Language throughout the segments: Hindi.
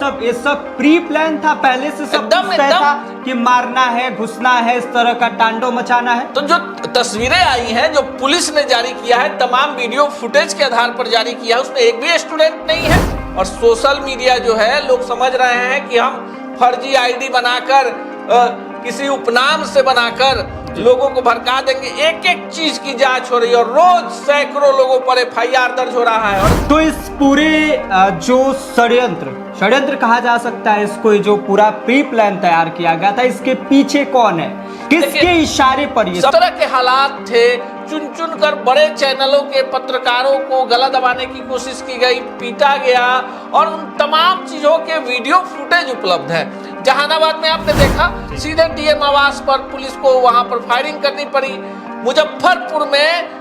मतलब ये सब प्री प्लान था, पहले से सब एकदम, कुछ तय एकदम। था कि मारना है, घुसना है, इस तरह का तांडव मचाना है। तो जो तस्वीरें आई हैं जो पुलिस ने जारी किया है, तमाम वीडियो फुटेज के आधार पर जारी किया है, उसमें एक भी स्टूडेंट नहीं है। और सोशल मीडिया जो है, लोग समझ रहे हैं कि हम फर्जी आईडी बनाकर किसी उपनाम से बनाकर लोगों को भड़का देंगे। एक एक चीज की जांच हो रही है और रोज सैकड़ों लोगों पर FIR दर्ज हो रहा है। और तो इस पूरे जो षड्यंत्र कहा जा सकता है इसको, जो पूरा प्री प्लान तैयार किया गया था, इसके पीछे कौन है, किसके इशारे पर ये सब तरह के हालात थे। चुन चुन कर बड़े चैनलों के पत्रकारों को गला दबाने की कोशिश की गई, पीटा गया, और उन तमाम चीजों के वीडियो फुटेज उपलब्ध है। जहानाबाद में आपने देखा, सीधे DM आवास पर पुलिस को वहां पर फायरिंग करनी पड़ी। मुजफ्फरपुर में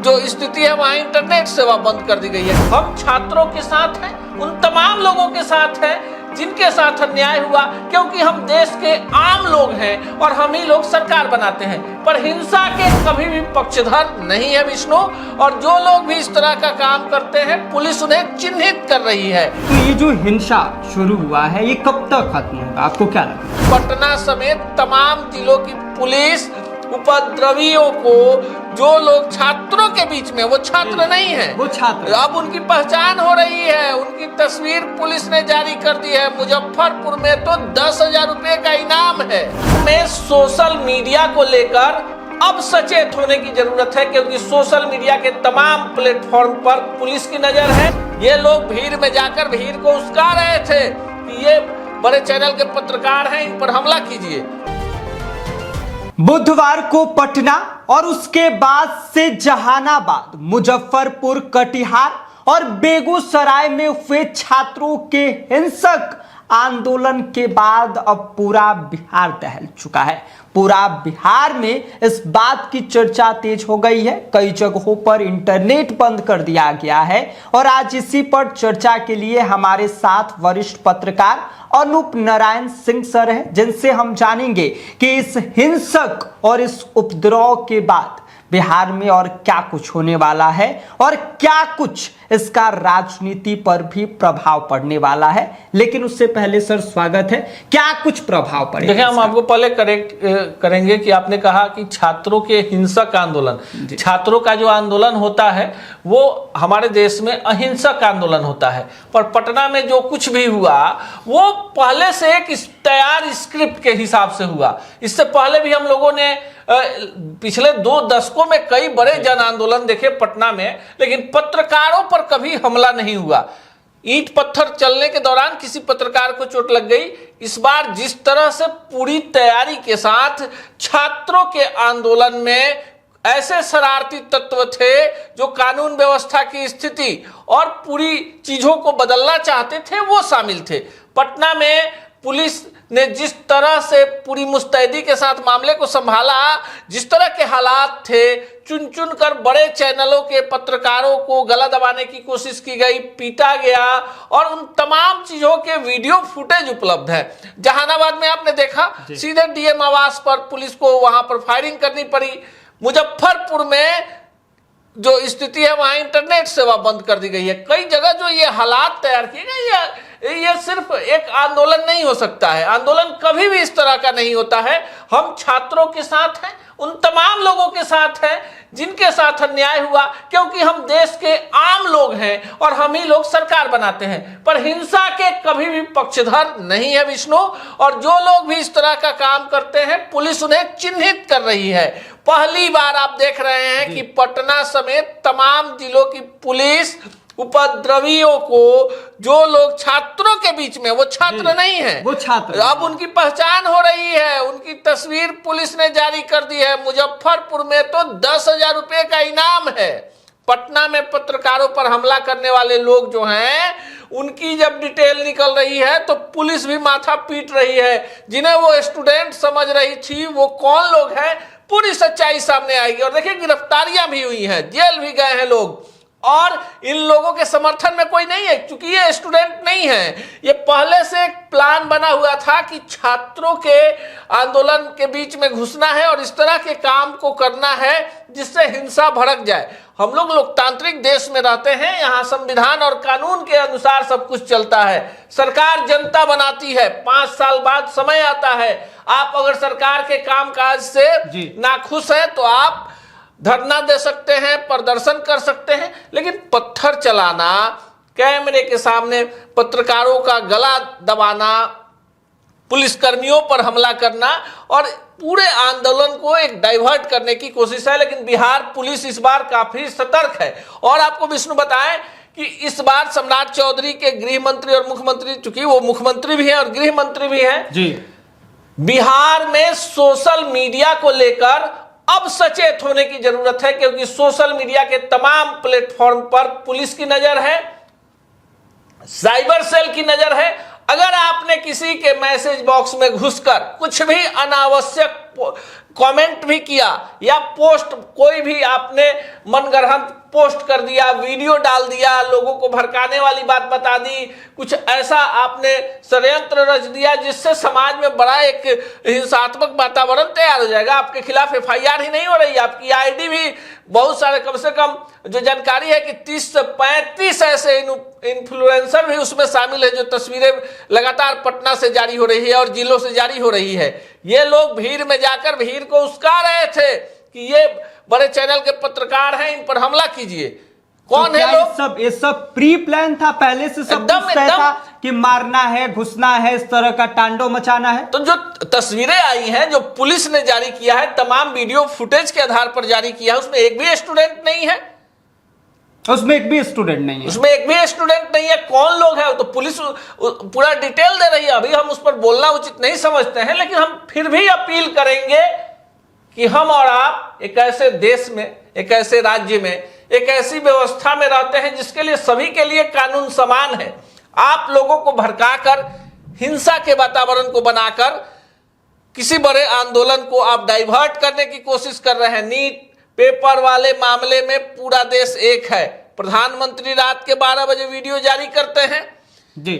जो स्थिति है, वहां इंटरनेट सेवा बंद कर दी गई है। हम छात्रों के साथ हैं, उन तमाम लोगों के साथ हैं जिनके साथ अन्याय हुआ, क्योंकि हम देश के आम लोग हैं और हम ही लोग सरकार बनाते हैं। पर हिंसा के कभी भी पक्षधर नहीं है विष्णु, और जो लोग भी इस तरह का काम करते हैं, पुलिस उन्हें चिन्हित कर रही है। तो ये जो हिंसा शुरू हुआ है, ये कब तक खत्म होगा, आपको क्या लगता है? पटना समेत तमाम जिलों की पुलिस उपद्रवियों को, जो लोग छात्रों के बीच में, वो छात्र नहीं है, वो छात्र, अब उनकी पहचान हो रही है, उनकी तस्वीर पुलिस ने जारी कर दी है। मुजफ्फरपुर में तो 10,000 रुपए का इनाम है। में सोशल मीडिया को लेकर अब सचेत होने की जरूरत है, क्योंकि सोशल मीडिया के तमाम प्लेटफॉर्म पर पुलिस की नजर है। ये लोग भीड़ में जाकर भीड़ को उस्का रहे थे कि ये बड़े चैनल के पत्रकार हैं, इन पर हमला कीजिए। बुधवार को पटना और उसके बाद से जहानाबाद, मुजफ्फरपुर, कटिहार और बेगूसराय में हुए छात्रों के हिंसक आंदोलन के बाद अब पूरा बिहार दहल चुका है। पूरा बिहार में इस बात की चर्चा तेज हो गई है। कई जगहों पर इंटरनेट बंद कर दिया गया है। और आज इसी पर चर्चा के लिए हमारे साथ वरिष्ठ पत्रकार अनूप नारायण सिंह सर है, जिनसे हम जानेंगे कि इस हिंसक और इस उपद्रव के बाद बिहार में और क्या कुछ होने वाला है और क्या कुछ इसका राजनीति पर भी प्रभाव पड़ने वाला है। लेकिन उससे पहले सर स्वागत है, क्या कुछ प्रभाव पड़ेगा? देखिए, हम आपको पहले करेक्ट करेंगे कि आपने कहा कि छात्रों के हिंसक आंदोलन, छात्रों का जो आंदोलन होता है वो हमारे देश में अहिंसक आंदोलन होता है। पर पटना में जो कुछ भी हुआ वो पहले से एक तैयार स्क्रिप्ट के हिसाब से हुआ। इससे पहले भी हम लोगों ने पिछले 2 दशकों में कई बड़े जन आंदोलन देखे पटना में, लेकिन पत्रकारों पर कभी हमला नहीं हुआ। ईंट पत्थर चलने के दौरान किसी पत्रकार को चोट लग गई। इस बार जिस तरह से पूरी तैयारी के साथ छात्रों के आंदोलन में ऐसे शरारती तत्व थे जो कानून व्यवस्था की स्थिति और पूरी चीजों को बदलना चाहते थे, वो शामिल थे। पटना में पुलिस ने जिस तरह से पूरी मुस्तैदी के साथ मामले को संभाला, जिस तरह के हालात थे, चुन चुन कर बड़े चैनलों के पत्रकारों को गला दबाने की कोशिश की गई, पीटा गया, और उन तमाम चीजों के वीडियो फुटेज उपलब्ध है। जहानाबाद में आपने देखा, सीधे DM आवास पर पुलिस को वहां पर फायरिंग करनी पड़ी। मुजफ्फरपुर में जो स्थिति है, वहां इंटरनेट सेवा बंद कर दी गई है। कई जगह जो ये हालात तैयार किए गए, ये सिर्फ एक आंदोलन नहीं हो सकता है। आंदोलन कभी भी इस तरह का नहीं होता है। हम छात्रों के साथ हैं, उन तमाम लोगों के साथ हैं जिनके साथ अन्याय हुआ, क्योंकि हम देश के आम लोग हैं और हम ही लोग सरकार बनाते हैं। पर हिंसा के कभी भी पक्षधर नहीं है विष्णु, और जो लोग भी इस तरह का काम करते हैं, पुलिस उन्हें चिन्हित कर रही है। पहली बार आप देख रहे हैं कि पटना समेत तमाम जिलों की पुलिस उपद्रवियों को, जो लोग छात्रों के बीच में, वो छात्र नहीं है, वो छात्र, अब उनकी पहचान हो रही है, उनकी तस्वीर पुलिस ने जारी कर दी है। मुजफ्फरपुर में तो 10,000 रुपए का इनाम है। पटना में पत्रकारों पर हमला करने वाले लोग जो हैं, उनकी जब डिटेल निकल रही है तो पुलिस भी माथा पीट रही है। जिन्हें वो स्टूडेंट समझ रही थी, वो कौन लोग हैं, पूरी सच्चाई सामने आएगी। और देखिए, गिरफ्तारियां भी हुई हैं, जेल भी गए हैं लोग। और इन लोगों के समर्थन में कोई नहीं है, क्योंकि ये स्टूडेंट नहीं है। ये पहले से एक प्लान बना हुआ था कि छात्रों के आंदोलन के बीच में घुसना है और इस तरह के काम को करना है जिससे हिंसा भड़क जाए। हम लोग लोकतांत्रिक देश में रहते हैं, यहाँ संविधान और कानून के अनुसार सब कुछ चलता है। सरकार जनता बनाती है, 5 साल बाद समय आता है। आप अगर सरकार के कामकाज से नाखुश हैं तो आप धरना दे सकते हैं, प्रदर्शन कर सकते हैं, लेकिन पत्थर चलाना, कैमरे के सामने पत्रकारों का गला दबाना, पुलिसकर्मियों पर हमला करना और पूरे आंदोलन को एक डाइवर्ट करने की कोशिश है। लेकिन बिहार पुलिस इस बार काफी सतर्क है। और आपको विष्णु बताएं कि इस बार सम्राट चौधरी के गृह मंत्री और मुख्यमंत्री, चूंकि वो मुख्यमंत्री भी हैं और गृह मंत्री भी हैं जी, बिहार में सोशल मीडिया को लेकर अब सचेत होने की जरूरत है, क्योंकि सोशल मीडिया के तमाम प्लेटफॉर्म पर पुलिस की नजर है, साइबर सेल की नजर है। अगर आपने किसी के मैसेज बॉक्स में घुसकर कुछ भी अनावश्यक कमेंट भी किया या पोस्ट, कोई भी आपने मनगढ़ंत पोस्ट कर दिया, वीडियो डाल दिया, लोगों को भड़काने वाली बात बता दी, कुछ ऐसा आपने षड्यंत्र रच दिया जिससे समाज में बड़ा एक हिंसात्मक वातावरण तैयार हो जाएगा, आपके खिलाफ FIR ही नहीं हो रही, आपकी ID भी बहुत सारे, कम से कम जो जानकारी है कि 30 से 35 ऐसे इन्फ्लुएंसर भी उसमें शामिल है जो तस्वीरें लगातार पटना से जारी हो रही है और जिलों से जारी हो रही है। ये लोग भीड़ में जाकर भीड़ को उस्का रहे थे कि ये बड़े चैनल के पत्रकार हैं, इन पर हमला कीजिए। कौन है लोग? ये सब प्री प्लान था, पहले से सब कुछ तय था कि मारना है, घुसना है, इस तरह का तांडव मचाना है। तो जो तस्वीरें आई हैं जो पुलिस ने जारी किया है, तमाम वीडियो फुटेज के आधार पर जारी किया है, उसमें एक भी स्टूडेंट नहीं है, उसमें एक भी स्टूडेंट नहीं है, उसमें एक भी स्टूडेंट नहीं है। कौन लोग हैं? तो पुलिस पूरा डिटेल दे रही है। अभी हम उस पर बोलना उचित नहीं समझते हैं, लेकिन हम फिर भी अपील करेंगे कि हम और आप एक ऐसे देश में, एक ऐसे राज्य में, एक ऐसी व्यवस्था में रहते हैं जिसके लिए सभी के लिए कानून समान है। आप लोगों को भड़काकर, हिंसा के वातावरण को बनाकर किसी बड़े आंदोलन को आप डाइवर्ट करने की कोशिश कर रहे हैं। नीट पेपर वाले मामले में पूरा देश एक है। प्रधानमंत्री रात के 12 बजे वीडियो जारी करते हैं जी,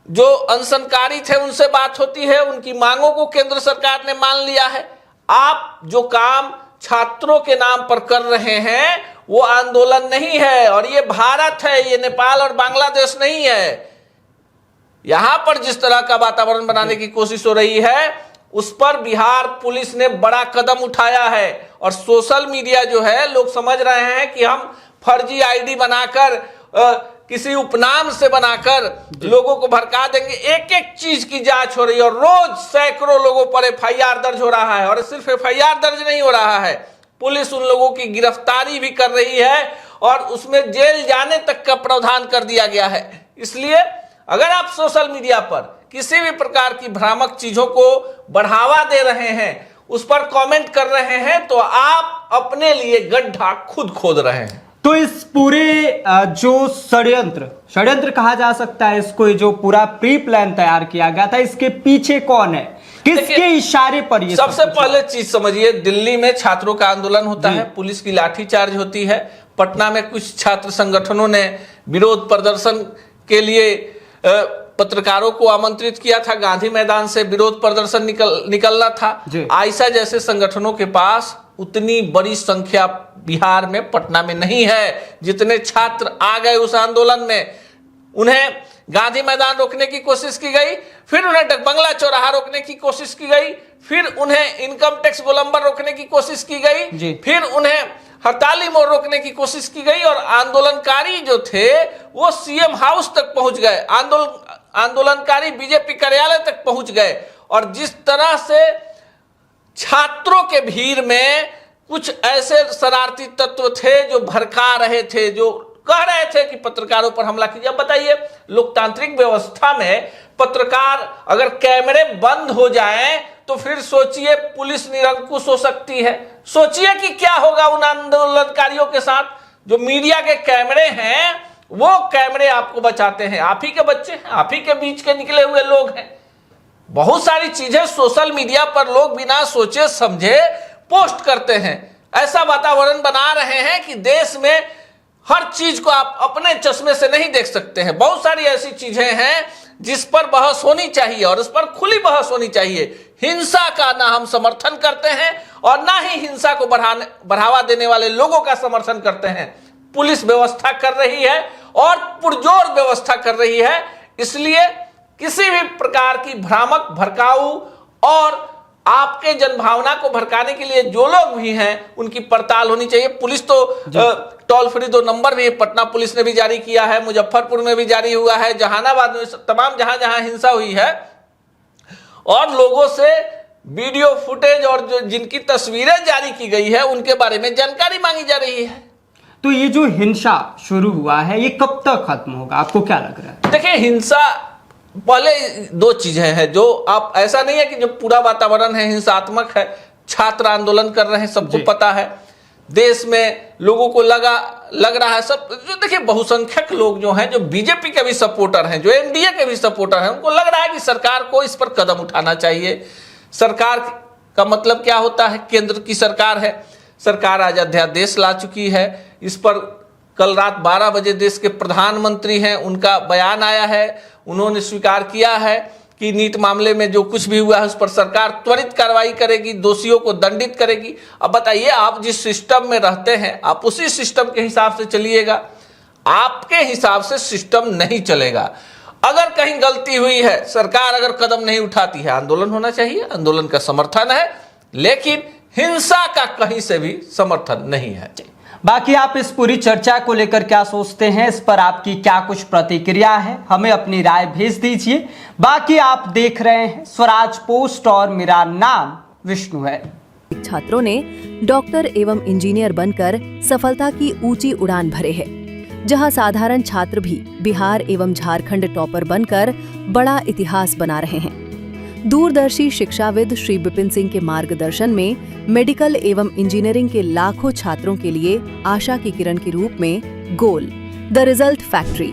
जो अनशनकारी थे उनसे बात होती है, उनकी मांगों को केंद्र सरकार ने मान लिया है। आप जो काम छात्रों के नाम पर कर रहे हैं वो आंदोलन नहीं है, और ये भारत है, ये नेपाल और बांग्लादेश नहीं है। यहां पर जिस तरह का वातावरण बनाने की कोशिश हो रही है उस पर बिहार पुलिस ने बड़ा कदम उठाया है। और सोशल मीडिया जो है, लोग समझ रहे हैं कि हम फर्जी ID बनाकर, किसी उपनाम से बनाकर लोगों को भड़का देंगे। एक एक चीज की जांच हो रही है और रोज सैकड़ों लोगों पर FIR दर्ज हो रहा है। और सिर्फ FIR दर्ज नहीं हो रहा है, पुलिस उन लोगों की गिरफ्तारी भी कर रही है और उसमें जेल जाने तक का प्रावधान कर दिया गया है। इसलिए अगर आप सोशल मीडिया पर किसी भी प्रकार की भ्रामक चीजों को बढ़ावा दे रहे हैं, उस पर कमेंट कर रहे हैं, तो आप अपने लिए गड्ढा खुद खोद रहे हैं। तो इस पूरे जो षड्यंत्र कहा जा सकता है इसको, जो पूरा प्री प्लान तैयार किया गया था, इसके पीछे कौन है, किसके इशारे पर ये? सबसे पहले चीज समझिए, दिल्ली में छात्रों का आंदोलन होता है, पुलिस की लाठीचार्ज होती है। पटना में कुछ छात्र संगठनों ने विरोध प्रदर्शन के लिए पत्रकारों को आमंत्रित किया था, गांधी मैदान से विरोध प्रदर्शन निकलना था। आइसा जैसे संगठनों के पास उतनी बड़ी संख्या बिहार में, पटना में नहीं है जितने छात्र आ गए उस आंदोलन में। उन्हें गांधी मैदान रोकने की कोशिश की गई, फिर उन्हें डकबंगला चौराहा रोकने की कोशिश की गई, फिर उन्हें इनकम टैक्स गोलंबर रोकने की कोशिश की गई, फिर उन्हें हड़ताली मोड़ रोकने की कोशिश की गई, और आंदोलनकारी जो थे वो CM हाउस तक पहुंच गए, आंदोलनकारी बीजेपी कार्यालय तक पहुंच गए। और जिस तरह से छात्रों के भीड़ में कुछ ऐसे शरारती तत्व थे जो भड़का रहे थे, जो कह रहे थे कि पत्रकारों पर हमला कीजिए। अब बताइए, लोकतांत्रिक व्यवस्था में पत्रकार अगर कैमरे बंद हो जाएं तो फिर सोचिए पुलिस निरंकुश हो सकती है। सोचिए कि क्या होगा उन आंदोलनकारियों के साथ। जो मीडिया के कैमरे हैं वो कैमरे आपको बचाते हैं, आप ही के बच्चे हैं, आप ही के बीच के निकले हुए लोग हैं। बहुत सारी चीजें सोशल मीडिया पर लोग बिना सोचे समझे पोस्ट करते हैं। ऐसा वातावरण बना रहे हैं कि देश में हर चीज को आप अपने चश्मे से नहीं देख सकते हैं। बहुत सारी ऐसी चीजें हैं जिस पर बहस होनी चाहिए और उस पर खुली बहस होनी चाहिए। हिंसा का ना हम समर्थन करते हैं और ना ही हिंसा को बढ़ावा देने वाले लोगों का समर्थन करते हैं। पुलिस व्यवस्था कर रही है और पुरजोर व्यवस्था कर रही है, इसलिए किसी भी प्रकार की भ्रामक, भड़काऊ और आपके जनभावना को भड़काने के लिए जो लोग भी हैं उनकी पड़ताल होनी चाहिए। पुलिस तो टोल फ्री 2 नंबर भी पटना पुलिस ने भी जारी किया है, मुजफ्फरपुर में भी जारी हुआ है, जहानाबाद में, तमाम जहां जहां हिंसा हुई है और लोगों से वीडियो फुटेज और जो जिनकी तस्वीरें जारी की गई है उनके बारे में जानकारी मांगी जा रही है। तो ये जो हिंसा शुरू हुआ है ये कब तक खत्म होगा, आपको क्या लग रहा है? देखिए, हिंसा पहले 2 चीजें हैं जो आप, ऐसा नहीं है कि जो पूरा वातावरण है हिंसात्मक है। छात्र आंदोलन कर रहे हैं, सबको पता है, देश में लोगों को लग रहा है, सब जो देखिए बहुसंख्यक लोग जो हैं, जो बीजेपी के भी सपोर्टर हैं, जो एनडीए के भी सपोर्टर हैं, उनको लग रहा है कि सरकार को इस पर कदम उठाना चाहिए। सरकार का मतलब क्या होता है? केंद्र की सरकार है, सरकार आज अध्यादेश ला चुकी है। इस पर कल रात 12 बजे देश के प्रधानमंत्री हैं, उनका बयान आया है, उन्होंने स्वीकार किया है कि नीट मामले में जो कुछ भी हुआ है उस पर सरकार त्वरित कार्रवाई करेगी, दोषियों को दंडित करेगी। अब बताइए, आप जिस सिस्टम में रहते हैं आप उसी सिस्टम के हिसाब से चलिएगा, आपके हिसाब से सिस्टम नहीं चलेगा। अगर कहीं गलती हुई है, सरकार अगर कदम नहीं उठाती है, आंदोलन होना चाहिए, आंदोलन का समर्थन है, लेकिन हिंसा का कहीं से भी समर्थन नहीं है। बाकी आप इस पूरी चर्चा को लेकर क्या सोचते हैं, इस पर आपकी क्या कुछ प्रतिक्रिया है, हमें अपनी राय भेज दीजिए। बाकी आप देख रहे हैं स्वराज पोस्ट और मेरा नाम विष्णु है। छात्रों ने डॉक्टर एवं इंजीनियर बनकर सफलता की ऊंची उड़ान भरे है, जहां साधारण छात्र भी बिहार एवं झारखंड टॉपर बनकर बड़ा इतिहास बना रहे हैं। दूरदर्शी शिक्षाविद श्री विपिन सिंह के मार्गदर्शन में मेडिकल एवं इंजीनियरिंग के लाखों छात्रों के लिए आशा की किरण के रूप में गोल, द रिजल्ट फैक्ट्री